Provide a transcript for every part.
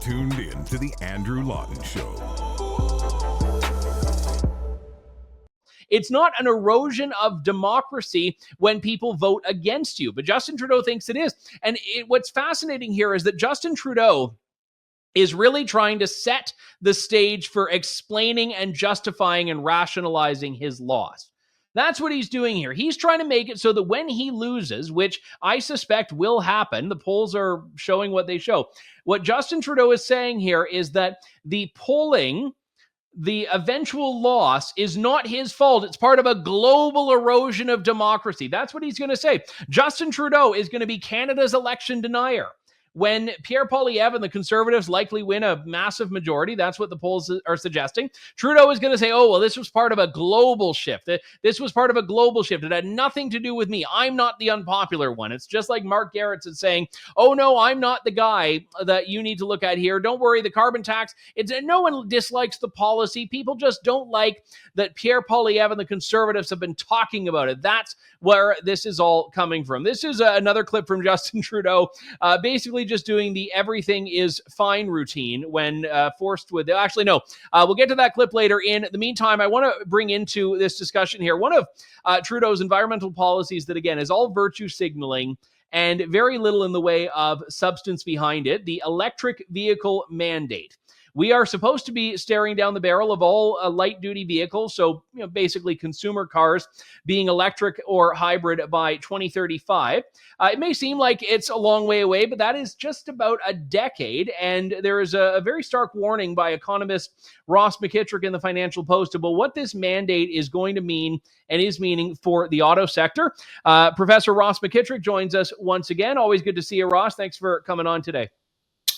tuned in to the Andrew Lawton Show. It's not an erosion of democracy when people vote against you, but Justin Trudeau thinks it is. And what's fascinating here is that Justin Trudeau is really trying to set the stage for explaining and justifying and rationalizing his loss. That's what he's doing here. He's trying to make it so that when he loses, which I suspect will happen, the polls are showing what they show. What Justin Trudeau is saying here is that the polling, the eventual loss, is not his fault. It's part of a global erosion of democracy. That's what he's going to say. Justin Trudeau is going to be Canada's election denier. When Pierre Poilievre and the Conservatives likely win a massive majority, that's what the polls are suggesting, Trudeau is going to say, oh, well, this was part of a global shift. This was part of a global shift. It had nothing to do with me. I'm not the unpopular one. It's just like Mark Garrett's is saying, oh, no, I'm not the guy that you need to look at here. Don't worry, the carbon tax, no one dislikes the policy. People just don't like that Pierre Poilievre and the Conservatives have been talking about it. That's where this is all coming from. This is another clip from Justin Trudeau, basically just doing the everything is fine routine when forced with, actually, no, we'll get to that clip later. In the meantime, I want to bring into this discussion here one of Trudeau's environmental policies that, again, is all virtue signaling and very little in the way of substance behind it, the electric vehicle mandate. We are supposed to be staring down the barrel of all light-duty vehicles, so basically consumer cars being electric or hybrid by 2035. It may seem like it's a long way away, but that is just about a decade, and there is a very stark warning by economist Ross McKitrick in the Financial Post about what this mandate is going to mean and is meaning for the auto sector. Professor Ross McKitrick joins us once again. Always good to see you, Ross. Thanks for coming on today.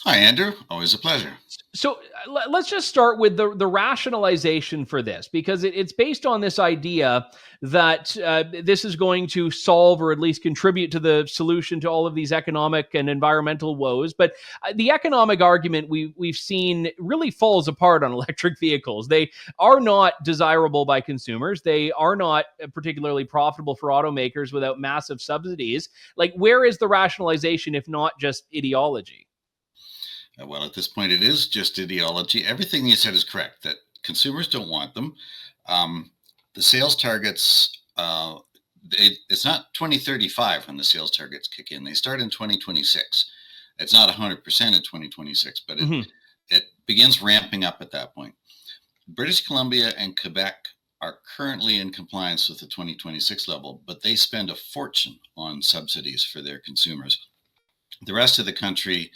Hi, Andrew. Always a pleasure. So let's just start with the rationalization for this, because it's based on this idea that this is going to solve or at least contribute to the solution to all of these economic and environmental woes. But the economic argument we've seen really falls apart on electric vehicles. They are not desirable by consumers. They are not particularly profitable for automakers without massive subsidies. Like, where is the rationalization if not just ideology? Well, at this point, it is just ideology. Everything you said is correct, that consumers don't want them. The sales targets, it's not 2035 when the sales targets kick in. They start in 2026. It's not 100% in 2026, but it begins ramping up at that point. British Columbia and Quebec are currently in compliance with the 2026 level, but they spend a fortune on subsidies for their consumers. The rest of the country,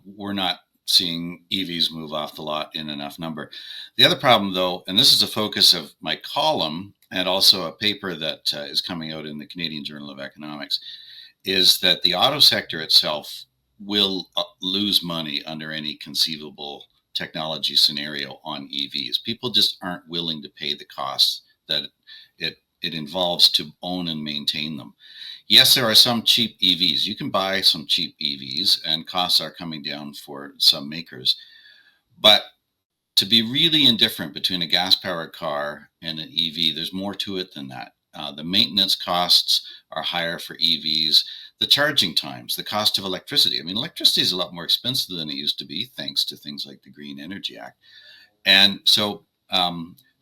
we're not seeing EVs move off the lot in enough number. The other problem, though, and this is a focus of my column and also a paper that is coming out in the Canadian Journal of Economics, is that the auto sector itself will lose money under any conceivable technology scenario on EVs. People just aren't willing to pay the costs that it involves to own and maintain them. Yes, there are some cheap EVs. You can buy some cheap EVs and costs are coming down for some makers. But to be really indifferent between a gas-powered car and an EV, there's more to it than that. The maintenance costs are higher for EVs. The charging times, the cost of electricity. I mean, electricity is a lot more expensive than it used to be, thanks to things like the Green Energy Act. And so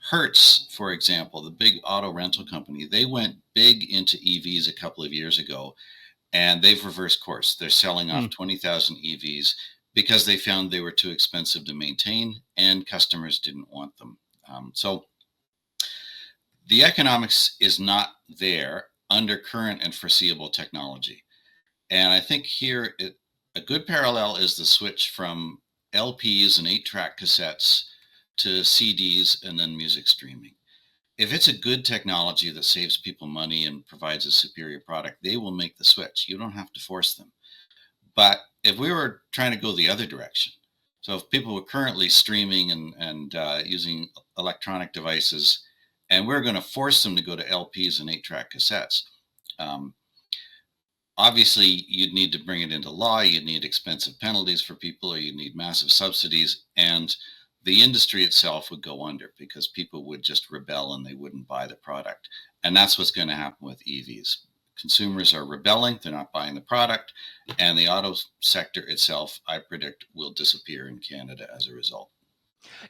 Hertz, for example, the big auto rental company, they went big into EVs a couple of years ago, and they've reversed course. They're selling off 20,000 EVs because they found they were too expensive to maintain and customers didn't want them. So the economics is not there under current and foreseeable technology. And I think here a good parallel is the switch from LPs and 8-track cassettes to CDs and then music streaming. If it's a good technology that saves people money and provides a superior product, they will make the switch. You don't have to force them. But if we were trying to go the other direction, so if people were currently streaming and using electronic devices, and we're going to force them to go to LPs and 8-track cassettes, obviously you'd need to bring it into law, you'd need expensive penalties for people, or you'd need massive subsidies, and the industry itself would go under because people would just rebel and they wouldn't buy the product. And that's what's going to happen with EVs. consumers are rebelling, they're not buying the product, and the auto sector itself, I predict, will disappear in Canada as a result.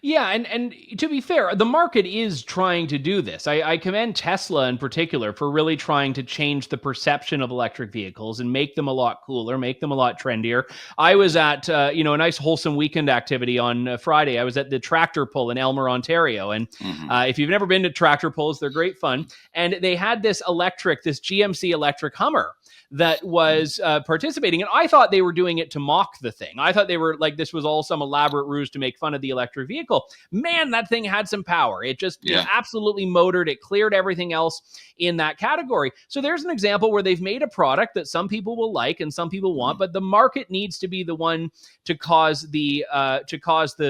Yeah, and to be fair, the market is trying to do this. I commend Tesla in particular for really trying to change the perception of electric vehicles and make them a lot cooler, make them a lot trendier. I was at a nice wholesome weekend activity on Friday. I was at the tractor pull in Elmer, Ontario, and if you've never been to tractor pulls, they're great fun. And they had this GMC electric Hummer that was participating. And I thought they were doing it to mock the thing. I thought they were like, this was all some elaborate ruse to make fun of the electric vehicle. Man, that thing had some power. It just absolutely motored. It cleared everything else in that category. So there's an example where they've made a product that some people will like and some people want, but the market needs to be the one to cause the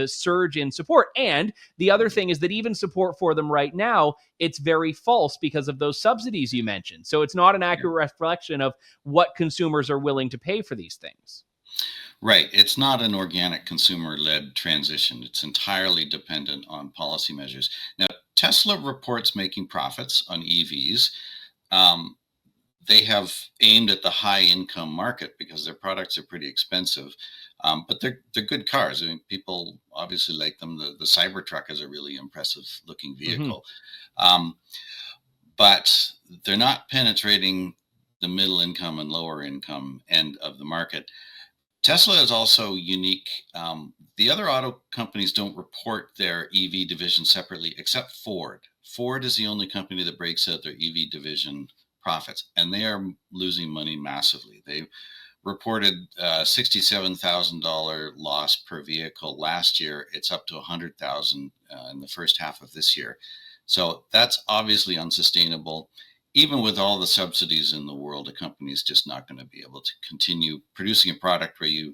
surge in support. And the other thing is that even support for them right now, it's very false because of those subsidies you mentioned. So it's not an accurate reflection of what consumers are willing to pay for these things. Right. It's not an organic consumer-led transition. It's entirely dependent on policy measures. Now, Tesla reports making profits on EVs. They have aimed at the high-income market because their products are pretty expensive, but they're good cars. I mean, people obviously like them. The Cybertruck is a really impressive-looking vehicle, but they're not penetrating the middle income and lower income end of the market. Tesla is also unique. The other auto companies don't report their EV division separately, except Ford. Ford is the only company that breaks out their EV division profits, and they are losing money massively. They reported $67,000 loss per vehicle last year. It's up to $100,000 in the first half of this year. So that's obviously unsustainable. Even with all the subsidies in the world, a company is just not going to be able to continue producing a product where you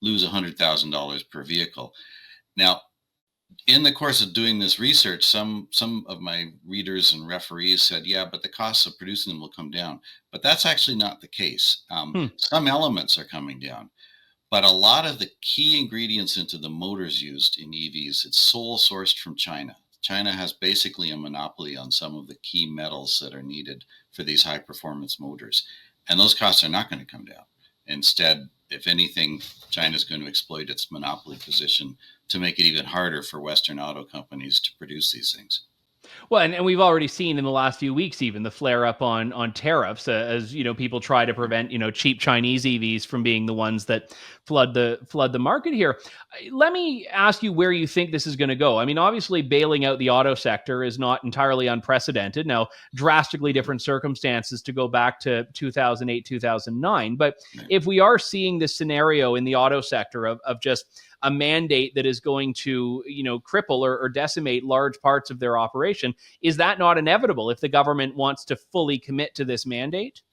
lose $100,000 per vehicle. Now, in the course of doing this research, some of my readers and referees said, yeah, but the costs of producing them will come down. But that's actually not the case. Some elements are coming down, but a lot of the key ingredients into the motors used in EVs, it's sole sourced from China. China has basically a monopoly on some of the key metals that are needed for these high performance motors. And those costs are not going to come down. Instead, if anything, China is going to exploit its monopoly position to make it even harder for Western auto companies to produce these things. Well, and we've already seen in the last few weeks even the flare up on tariffs as people try to prevent cheap Chinese EVs from being the ones that flood the market here. Let me ask you where you think this is going to go. I mean, obviously bailing out the auto sector is not entirely unprecedented. Now, drastically different circumstances to go back to 2008, 2009, but if we are seeing this scenario in the auto sector of just a mandate that is going to, cripple or decimate large parts of their operation, is that not inevitable if the government wants to fully commit to this mandate?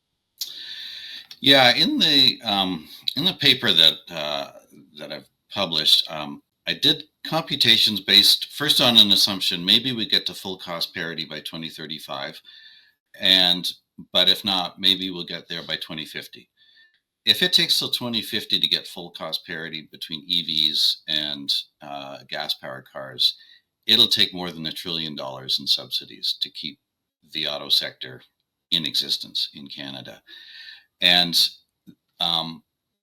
Yeah, in the paper that I've published, I did computations based first on an assumption maybe we get to full cost parity by 2035, but if not, maybe we'll get there by 2050. If it takes till 2050 to get full cost parity between EVs and gas-powered cars, it'll take more than $1 trillion in subsidies to keep the auto sector in existence in Canada. And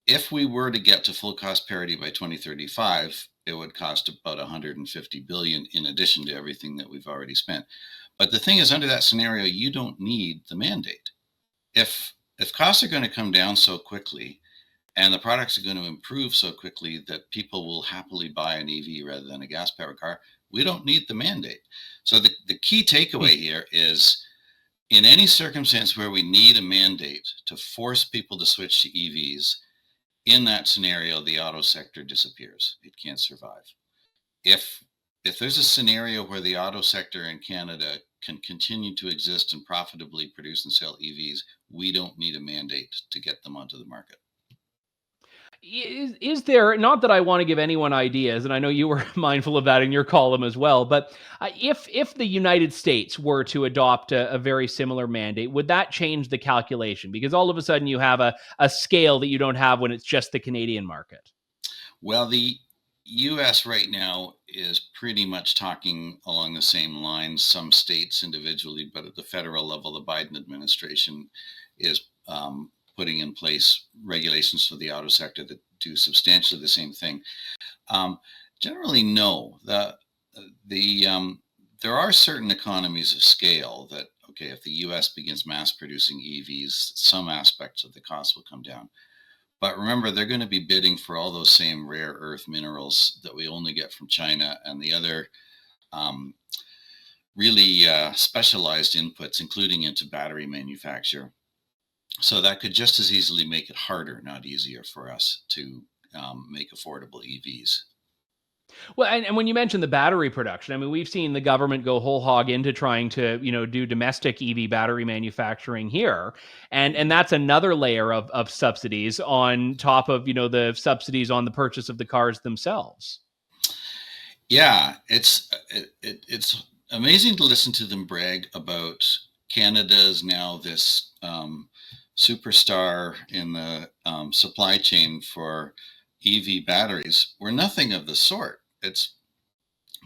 if we were to get to full cost parity by 2035, it would cost about $150 billion in addition to everything that we've already spent. But the thing is, under that scenario, you don't need the mandate. If costs are going to come down so quickly and the products are going to improve so quickly that people will happily buy an EV rather than a gas-powered car, we don't need the mandate. So the key takeaway here is, in any circumstance where we need a mandate to force people to switch to EVs, in that scenario, the auto sector disappears. It can't survive. If there's a scenario where the auto sector in Canada can continue to exist and profitably produce and sell EVs, we don't need a mandate to get them onto the market. Is there, not that I want to give anyone ideas, and I know you were mindful of that in your column as well, but if the United States were to adopt a very similar mandate, would that change the calculation? Because all of a sudden you have a scale that you don't have when it's just the Canadian market. Well, the US right now is pretty much talking along the same lines, some states individually, but at the federal level, the Biden administration is putting in place regulations for the auto sector that do substantially the same thing. Generally, no. There are certain economies of scale that, okay, if the US begins mass producing EVs, some aspects of the cost will come down. But remember, they're going to be bidding for all those same rare earth minerals that we only get from China and the other really specialized inputs, including into battery manufacture. So that could just as easily make it harder, not easier, for us to make affordable EVs. Well, and when you mentioned the battery production, I mean, we've seen the government go whole hog into trying to, do domestic EV battery manufacturing here. And that's another layer of subsidies on top of, the subsidies on the purchase of the cars themselves. Yeah, it's amazing to listen to them brag about Canada's now this superstar in the supply chain for EV batteries. We're nothing of the sort.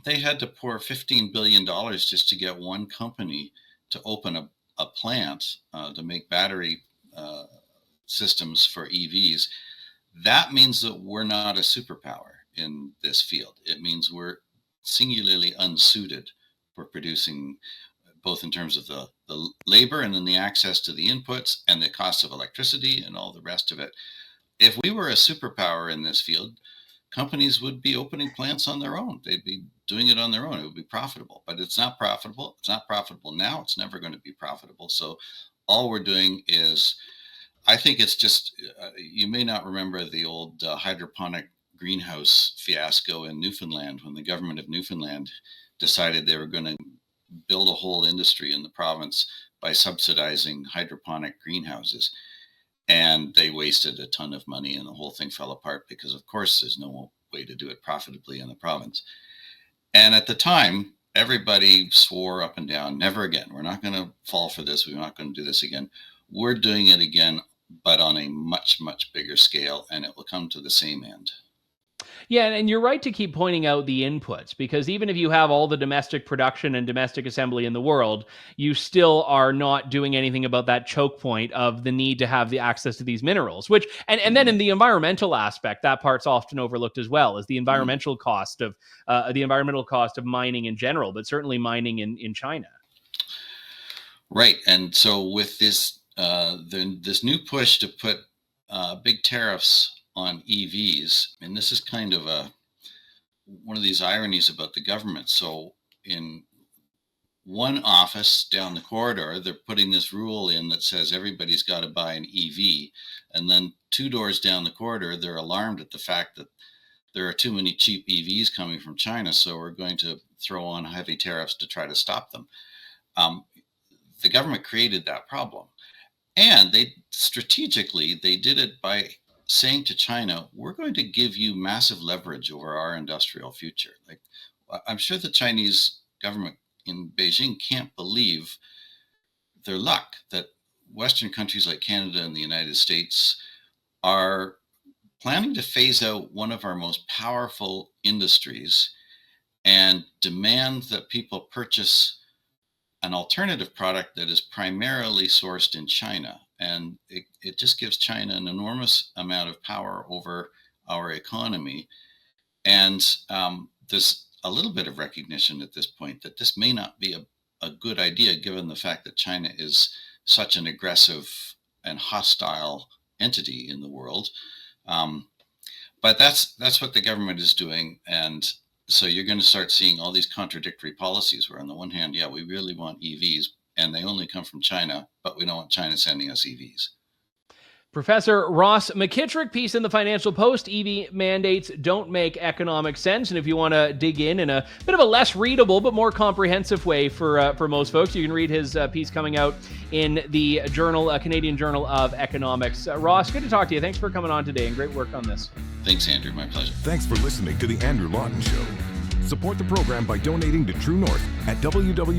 They had to pour $15 billion just to get one company to open a plant to make battery systems for EVs. That means that we're not a superpower in this field. It means we're singularly unsuited for producing, both in terms of the labor and then the access to the inputs and the cost of electricity and all the rest of it. If we were a superpower in this field, companies would be opening plants on their own. They'd be doing it on their own. It would be profitable, but it's not profitable. It's not profitable now. It's never going to be profitable. So all we're doing is, I think it's just, you may not remember the old hydroponic greenhouse fiasco in Newfoundland, when the government of Newfoundland decided they were going to build a whole industry in the province by subsidizing hydroponic greenhouses. And they wasted a ton of money and the whole thing fell apart because, of course, there's no way to do it profitably in the province. And at the time, everybody swore up and down, never again. We're not going to fall for this. We're not going to do this again. We're doing it again, but on a much, much bigger scale, and it will come to the same end. Yeah, and you're right to keep pointing out the inputs, because even if you have all the domestic production and domestic assembly in the world, you still are not doing anything about that choke point of the need to have the access to these minerals, which, and then in the environmental aspect, that part's often overlooked as well, is the environmental cost of mining in general, but certainly mining in China. Right, and so with this this new push to put big tariffs on EVs, and this is kind of one of these ironies about the government. So in one office down the corridor, they're putting this rule in that says everybody's got to buy an EV, and then 2 doors down the corridor, they're alarmed at the fact that there are too many cheap EVs coming from China, so we're going to throw on heavy tariffs to try to stop them. The government created that problem, and they did it by saying to China, we're going to give you massive leverage over our industrial future. Like, I'm sure the Chinese government in Beijing can't believe their luck that Western countries like Canada and the United States are planning to phase out one of our most powerful industries and demand that people purchase an alternative product that is primarily sourced in China. And it just gives China an enormous amount of power over our economy. And there's a little bit of recognition at this point that this may not be a good idea, given the fact that China is such an aggressive and hostile entity in the world. But that's what the government is doing. And so you're going to start seeing all these contradictory policies where on the one hand, yeah, we really want EVs, and they only come from China, but we don't want China sending us EVs. Professor Ross McKitrick, piece in the Financial Post, EV mandates don't make economic sense. And if you want to dig in a bit of a less readable but more comprehensive way for most folks, you can read his piece coming out in the journal, Canadian Journal of Economics. Ross, good to talk to you. Thanks for coming on today, and great work on this. Thanks, Andrew. My pleasure. Thanks for listening to The Andrew Lawton Show. Support the program by donating to True North at www.tnc.news.